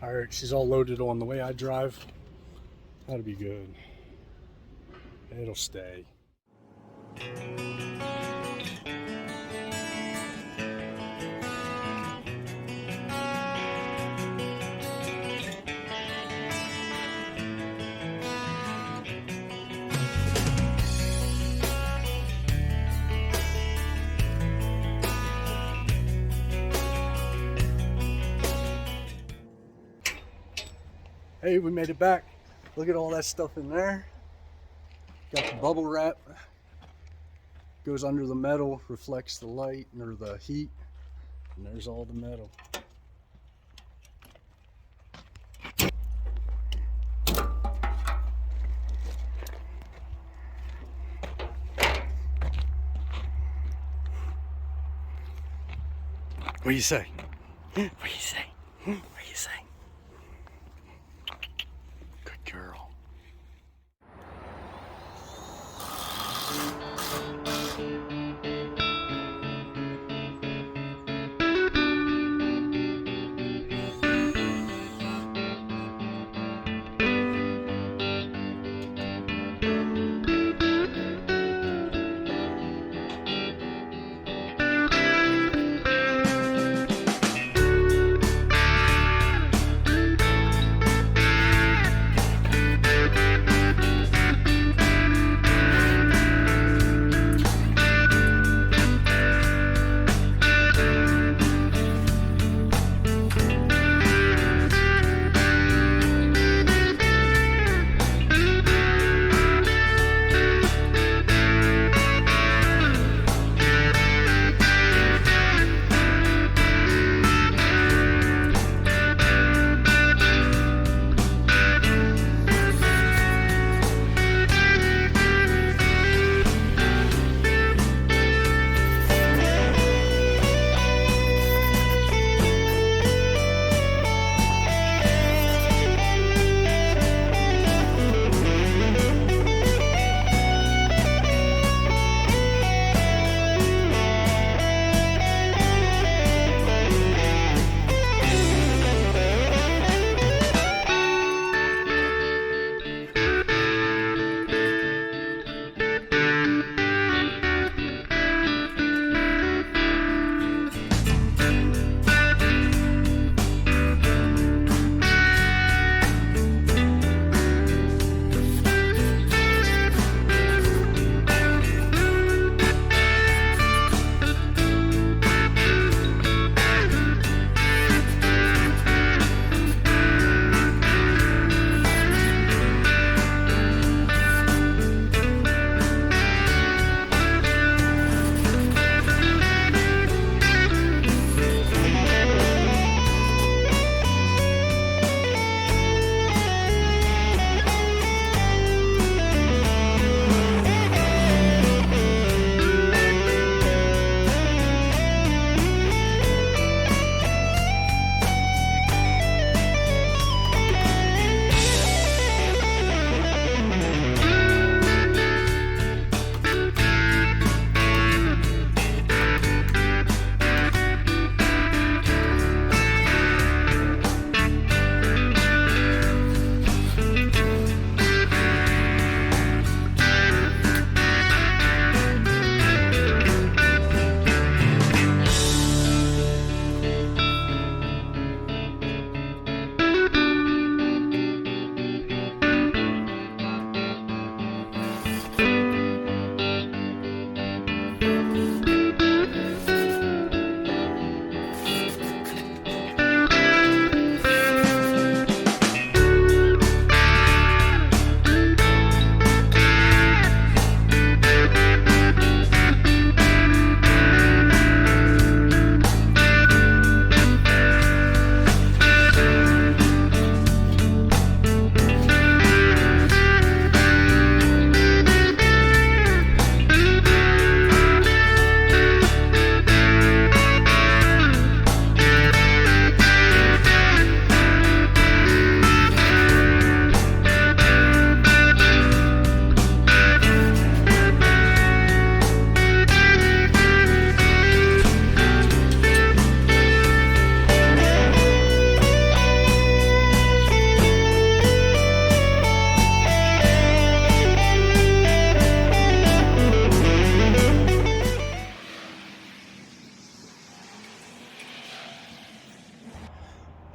All right, she's all loaded on the way I drive. That'll be good. It'll stay. Hey, we made it back. Look at all that stuff in there. Got the bubble wrap. Goes under the metal, reflects the light or the heat. And there's all the metal. What do you say? What do you say? What do you say? Good girl.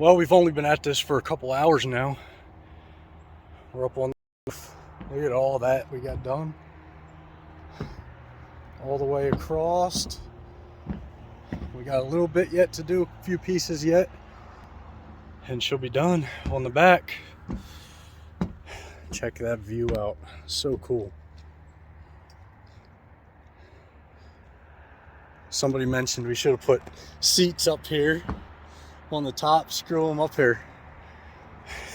Well, we've only been at this for a couple hours now. We're up on the roof. Look at all that we got done. All the way across. We got a little bit yet to do, a few pieces yet. And she'll be done on the back. Check that view out. So cool. Somebody mentioned we should have put seats up here on the top, screw them up here.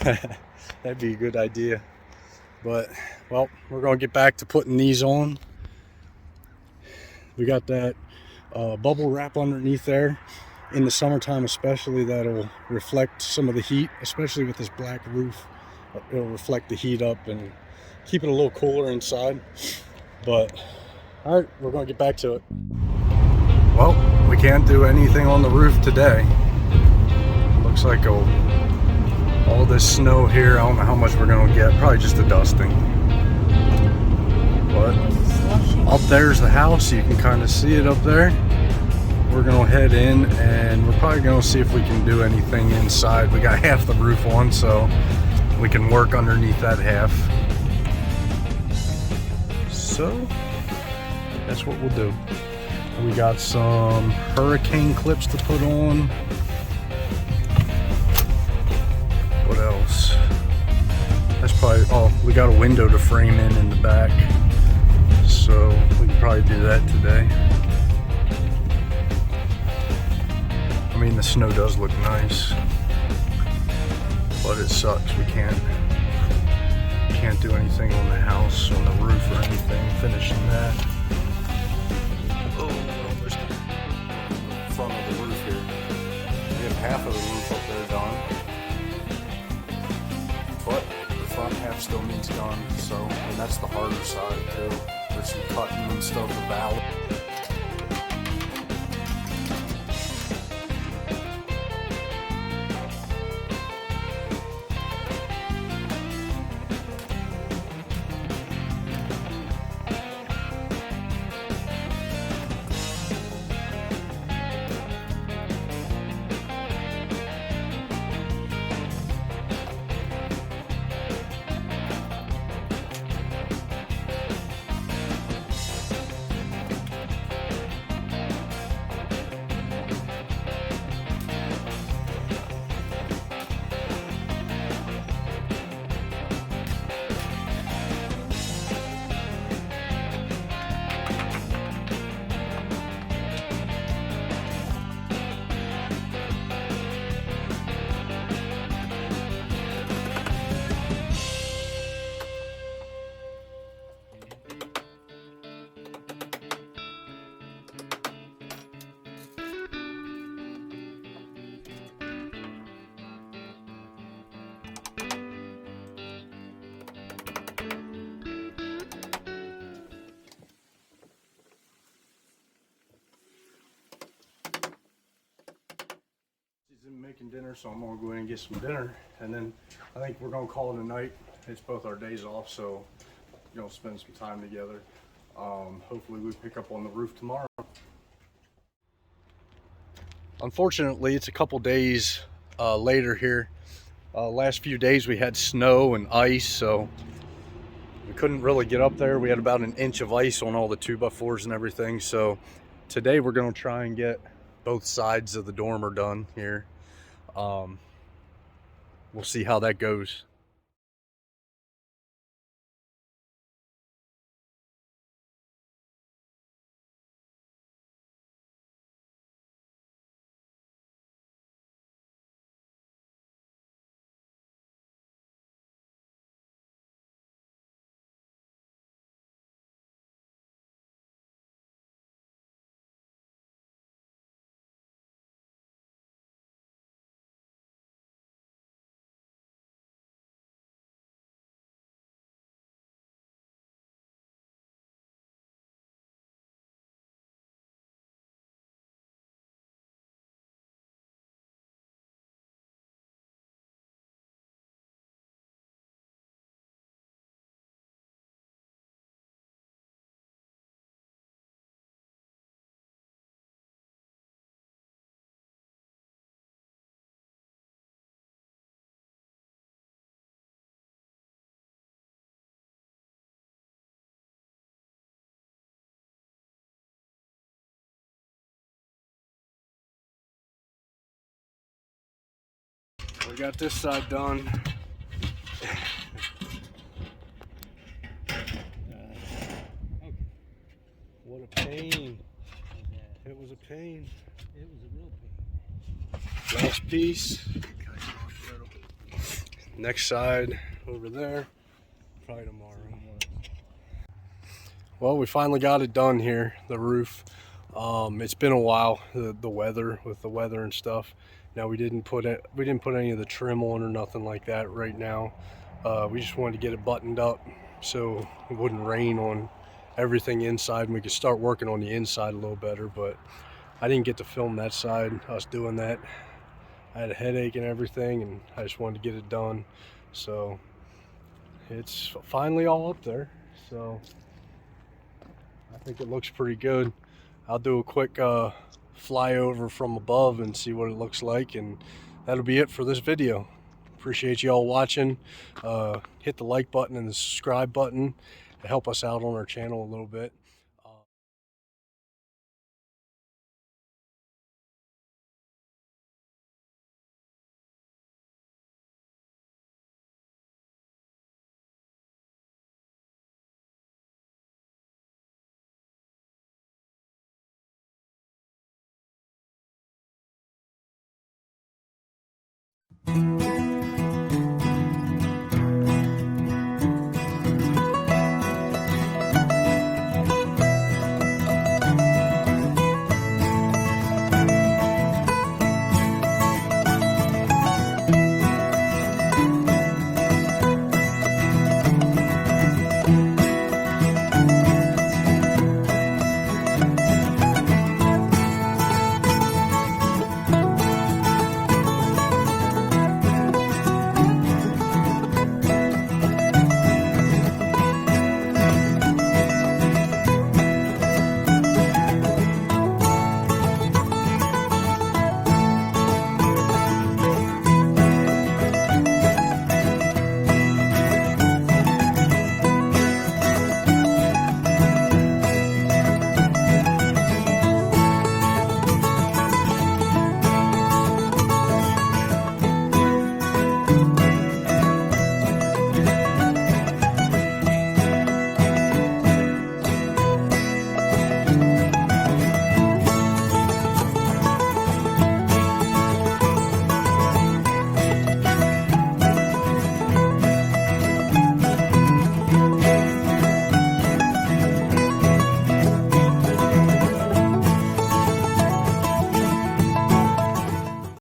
That'd be a good idea. But, well, we're going to get back to putting these on. We got that bubble wrap underneath there. In the summertime especially, that'll reflect some of the heat, especially with this black roof. It'll reflect the heat up and keep it a little cooler inside. But, all right, we're going to get back to it. Well, we can't do anything on the roof today. Looks like all this snow here, I don't know how much we're going to get. Probably just a dusting. But up there's the house. You can kind of see it up there. We're going to head in and we're probably going to see if we can do anything inside. We got half the roof on, so we can work underneath that half. So that's what we'll do. We got some hurricane clips to put on. What else? That's probably, oh, we got a window to frame in the back. So we can probably do that today. I mean, the snow does look nice, but it sucks. We can't do anything on the house, on the roof or anything, finishing that. Oh, there's the front of the roof here. We have half of the roof up there done, but the front half still needs done. So, and that's the harder side too. There's some cutting and stuff about it. Making dinner, so I'm gonna go in and get some dinner, and then I think we're gonna call it a night. It's both our days off, so we're gonna spend some time together. Hopefully we pick up on the roof tomorrow. Unfortunately, it's a couple days later here. Last few days we had snow and ice, so we couldn't really get up there. We had about an inch of ice on all the 2x4s and everything. So today we're gonna try and get both sides of the dormer done here. We'll see how that goes. We got this side done. Okay. What a pain. It was a pain. It was a real pain. Last piece. Next side over there. Probably tomorrow. Well, we finally got it done here, the roof. It's been a while, the weather and stuff. Now we didn't put any of the trim on or nothing like that right now. We just wanted to get it buttoned up so it wouldn't rain on everything inside and we could start working on the inside a little better. But I didn't get to film that side. I was doing that. I had a headache and everything, and I just wanted to get it done. So it's finally all up there. So I think it looks pretty good. I'll do a quick flyover from above and see what it looks like, and that'll be it for this video. Appreciate you all watching. Hit the like button and the subscribe button to help us out on our channel a little bit.